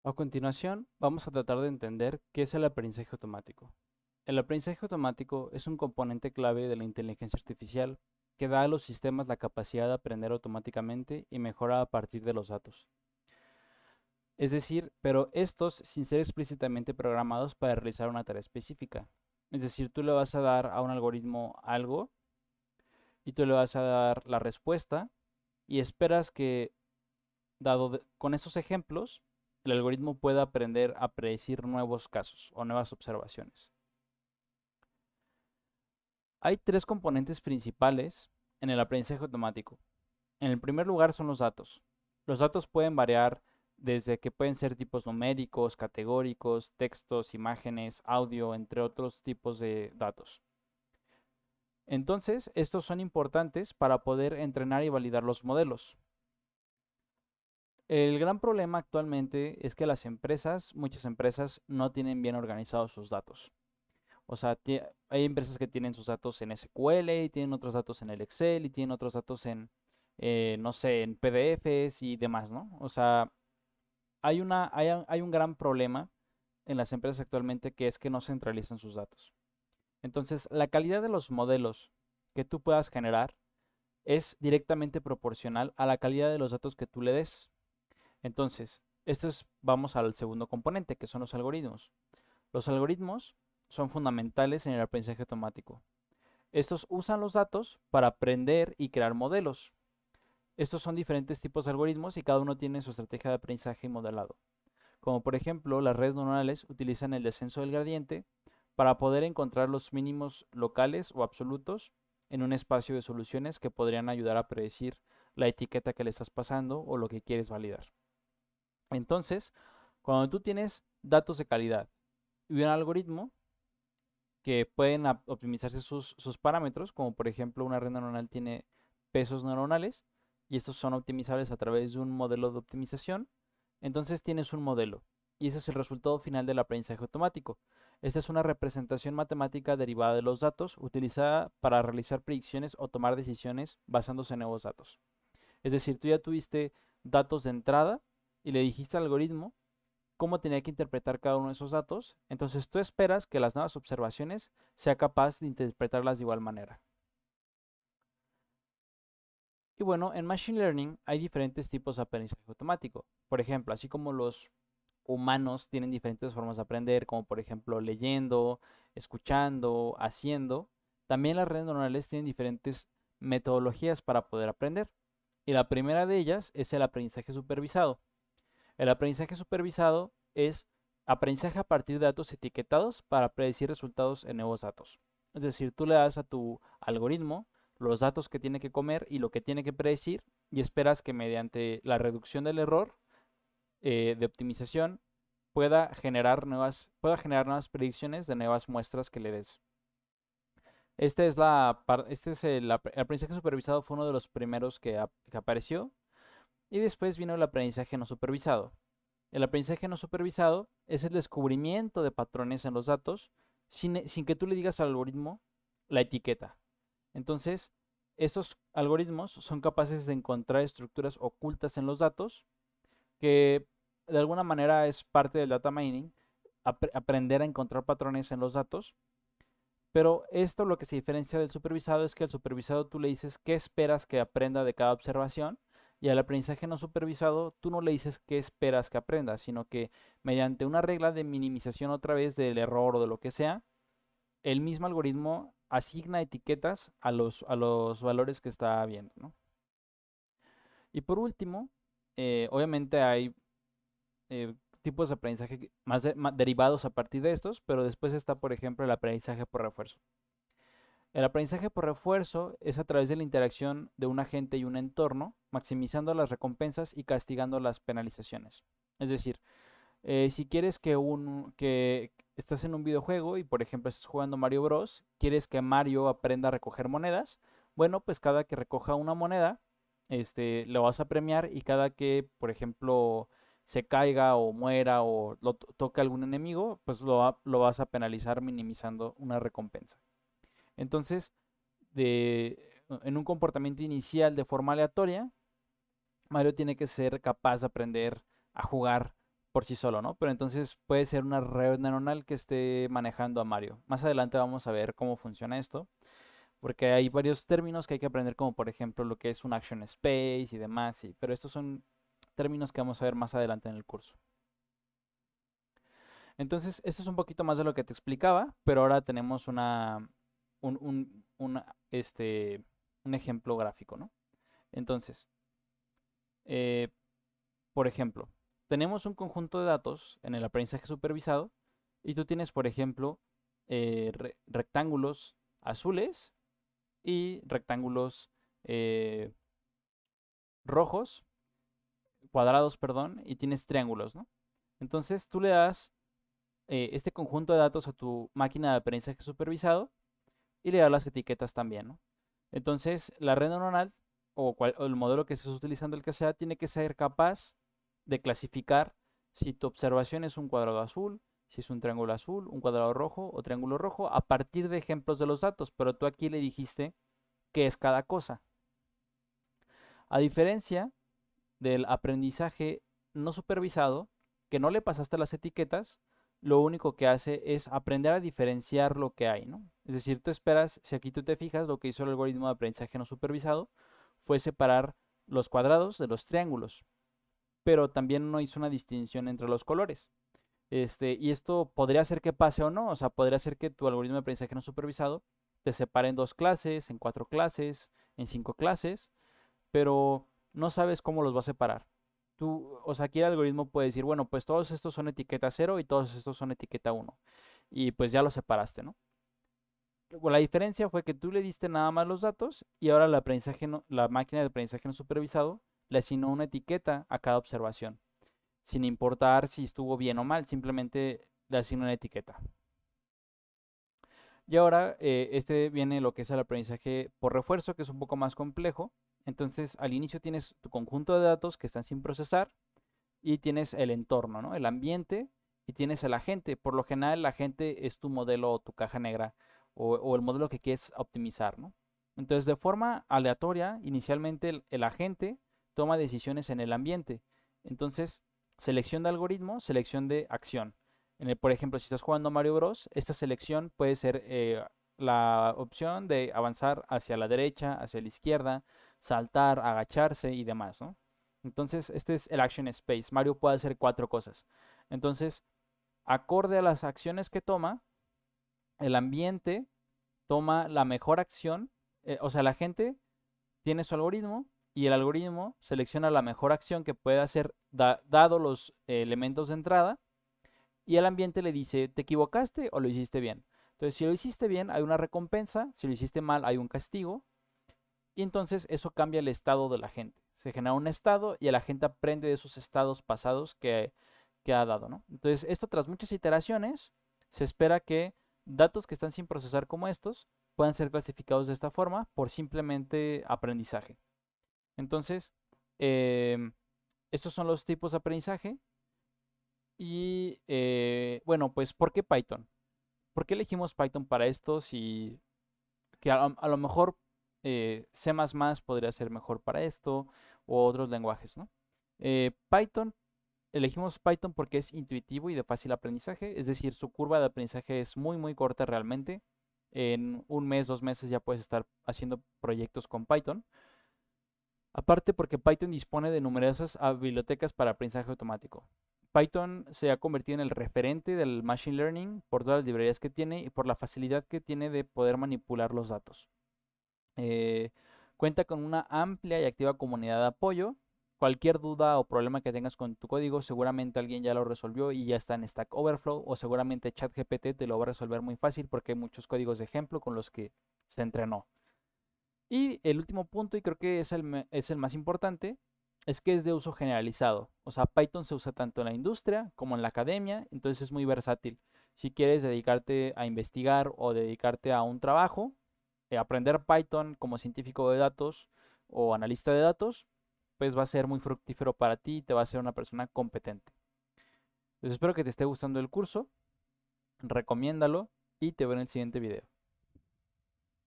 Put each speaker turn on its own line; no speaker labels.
A continuación, vamos a tratar de entender qué es el aprendizaje automático. El aprendizaje automático es un componente clave de la inteligencia artificial que da a los sistemas la capacidad de aprender automáticamente y mejorar a partir de los datos. Es decir, pero estos sin ser explícitamente programados para realizar una tarea específica. Es decir, tú le vas a dar a un algoritmo algo y tú le vas a dar la respuesta y esperas que, con esos ejemplos, el algoritmo pueda aprender a predecir nuevos casos o nuevas observaciones. Hay tres componentes principales en el aprendizaje automático. En el primer lugar son los datos. Los datos pueden variar desde que pueden ser tipos numéricos, categóricos, textos, imágenes, audio, entre otros tipos de datos. Entonces, estos son importantes para poder entrenar y validar los modelos. El gran problema actualmente es que muchas empresas, no tienen bien organizados sus datos. O sea, hay empresas que tienen sus datos en SQL y tienen otros datos en el Excel y tienen otros datos en, no sé, en PDFs y demás, ¿no? O sea, hay un gran problema en las empresas actualmente, que es que no centralizan sus datos. Entonces, la calidad de los modelos que tú puedas generar es directamente proporcional a la calidad de los datos que tú le des. Entonces, vamos al segundo componente, que son los algoritmos. Los algoritmos son fundamentales en el aprendizaje automático. Estos usan los datos para aprender y crear modelos. Estos son diferentes tipos de algoritmos y cada uno tiene su estrategia de aprendizaje y modelado. Como por ejemplo, las redes neuronales utilizan el descenso del gradiente para poder encontrar los mínimos locales o absolutos en un espacio de soluciones que podrían ayudar a predecir la etiqueta que le estás pasando o lo que quieres validar. Entonces, cuando tú tienes datos de calidad y un algoritmo que pueden optimizarse sus parámetros, como por ejemplo una red neuronal tiene pesos neuronales y estos son optimizables a través de un modelo de optimización, entonces tienes un modelo y ese es el resultado final del aprendizaje automático. Esta es una representación matemática derivada de los datos utilizada para realizar predicciones o tomar decisiones basándose en nuevos datos. Es decir, tú ya tuviste datos de entrada y le dijiste al algoritmo cómo tenía que interpretar cada uno de esos datos, entonces tú esperas que las nuevas observaciones sea capaz de interpretarlas de igual manera. Y bueno, en Machine Learning hay diferentes tipos de aprendizaje automático. Por ejemplo, así como los humanos tienen diferentes formas de aprender, como por ejemplo leyendo, escuchando, haciendo, también las redes neuronales tienen diferentes metodologías para poder aprender. Y la primera de ellas es el aprendizaje supervisado. El aprendizaje supervisado es aprendizaje a partir de datos etiquetados para predecir resultados en nuevos datos. Es decir, tú le das a tu algoritmo los datos que tiene que comer y lo que tiene que predecir y esperas que mediante la reducción del error de optimización pueda generar nuevas predicciones de nuevas muestras que le des. El aprendizaje supervisado fue uno de los primeros que apareció y después vino el aprendizaje no supervisado. El aprendizaje no supervisado es el descubrimiento de patrones en los datos sin que tú le digas al algoritmo la etiqueta. Entonces, esos algoritmos son capaces de encontrar estructuras ocultas en los datos, que de alguna manera es parte del data mining, aprender a encontrar patrones en los datos. Pero esto, lo que se diferencia del supervisado, es que al supervisado tú le dices qué esperas que aprenda de cada observación, y al aprendizaje no supervisado tú no le dices qué esperas que aprenda, sino que mediante una regla de minimización otra vez del error o de lo que sea, el mismo algoritmo asigna etiquetas a los valores que está viendo, ¿no? Y por último, obviamente hay eh, tipos de aprendizaje derivados a partir de estos, pero después está, por ejemplo, el aprendizaje por refuerzo. El aprendizaje por refuerzo es a través de la interacción de un agente y un entorno, maximizando las recompensas y castigando las penalizaciones. Es decir, si quieres que estás en un videojuego y por ejemplo estás jugando Mario Bros, quieres que Mario aprenda a recoger monedas, bueno, pues cada que recoja una moneda, lo vas a premiar, y cada que, por ejemplo, se caiga o muera o toque algún enemigo, pues lo vas a penalizar minimizando una recompensa. Entonces, en un comportamiento inicial de forma aleatoria, Mario tiene que ser capaz de aprender a jugar por sí solo, ¿no? Pero entonces puede ser una red neuronal que esté manejando a Mario. Más adelante vamos a ver cómo funciona esto, porque hay varios términos que hay que aprender, como por ejemplo lo que es un action space y demás, pero estos son términos que vamos a ver más adelante en el curso. Entonces, esto es un poquito más de lo que te explicaba, pero ahora tenemos un ejemplo gráfico, ¿no? Entonces, eh, por ejemplo, tenemos un conjunto de datos en el aprendizaje supervisado y tú tienes, por ejemplo, rectángulos azules y rectángulos eh, rojos, cuadrados, perdón, y tienes triángulos, ¿no? Entonces tú le das este conjunto de datos a tu máquina de aprendizaje supervisado y le das las etiquetas también, ¿no? Entonces la red neuronal o el modelo que estés utilizando, el que sea, tiene que ser capaz de clasificar si tu observación es un cuadrado azul, si es un triángulo azul, un cuadrado rojo o triángulo rojo, a partir de ejemplos de los datos, pero tú aquí le dijiste qué es cada cosa. A diferencia del aprendizaje no supervisado, que no le pasaste las etiquetas, lo único que hace es aprender a diferenciar lo que hay, ¿no? Es decir, tú esperas, si aquí tú te fijas, lo que hizo el algoritmo de aprendizaje no supervisado fue separar los cuadrados de los triángulos, pero también no hizo una distinción entre los colores. Y esto podría hacer que pase o no, o sea, podría hacer que tu algoritmo de aprendizaje no supervisado te separe en 2 clases, en 4 clases, en 5 clases, pero no sabes cómo los va a separar. Tú, o sea, aquí el algoritmo puede decir, bueno, pues todos estos son etiqueta 0 y todos estos son etiqueta 1. Y pues ya los separaste, ¿no? La diferencia fue que tú le diste nada más los datos y ahora la máquina de aprendizaje no supervisado le asignó una etiqueta a cada observación, sin importar si estuvo bien o mal, simplemente le asignó una etiqueta. Y ahora viene lo que es el aprendizaje por refuerzo, que es un poco más complejo. Entonces, al inicio tienes tu conjunto de datos que están sin procesar y tienes el entorno, ¿no? El ambiente y tienes el agente. Por lo general, el agente es tu modelo o tu caja negra o el modelo que quieres optimizar, ¿no? Entonces, de forma aleatoria, inicialmente el agente toma decisiones en el ambiente. Entonces, selección de algoritmo, selección de acción. Por ejemplo, si estás jugando Mario Bros, esta selección puede ser la opción de avanzar hacia la derecha, hacia la izquierda, saltar, agacharse y demás, ¿no? Entonces, este es el Action Space. Mario puede hacer 4 cosas. Entonces, acorde a las acciones que toma, el ambiente toma la mejor acción. O sea, la gente tiene su algoritmo y el algoritmo selecciona la mejor acción que puede hacer dado los elementos de entrada y el ambiente le dice, ¿te equivocaste o lo hiciste bien? Entonces, si lo hiciste bien, hay una recompensa, si lo hiciste mal, hay un castigo, y entonces eso cambia el estado de la gente. Se genera un estado y la gente aprende de esos estados pasados que ha dado, ¿no? Entonces, esto tras muchas iteraciones, se espera que datos que están sin procesar como estos puedan ser clasificados de esta forma por simplemente aprendizaje. Entonces, eh, estos son los tipos de aprendizaje. Y bueno, pues, ¿por qué Python? ¿Por qué elegimos Python para esto? Si que a lo mejor C++ podría ser mejor para esto o otros lenguajes, ¿no? Python, elegimos Python porque es intuitivo y de fácil aprendizaje, es decir, su curva de aprendizaje es muy, muy corta realmente. En un mes, 2 meses ya puedes estar haciendo proyectos con Python. Aparte porque Python dispone de numerosas bibliotecas para aprendizaje automático. Python se ha convertido en el referente del Machine Learning por todas las librerías que tiene y por la facilidad que tiene de poder manipular los datos. Eh, Cuenta con una amplia y activa comunidad de apoyo. Cualquier duda o problema que tengas con tu código, seguramente alguien ya lo resolvió y ya está en Stack Overflow o seguramente ChatGPT te lo va a resolver muy fácil porque hay muchos códigos de ejemplo con los que se entrenó. Y el último punto, y creo que es el más importante, es que es de uso generalizado. O sea, Python se usa tanto en la industria como en la academia, entonces es muy versátil. Si quieres dedicarte a investigar o dedicarte a un trabajo, aprender Python como científico de datos o analista de datos, pues va a ser muy fructífero para ti y te va a ser una persona competente. Entonces espero que te esté gustando el curso, recomiéndalo y te veo en el siguiente video.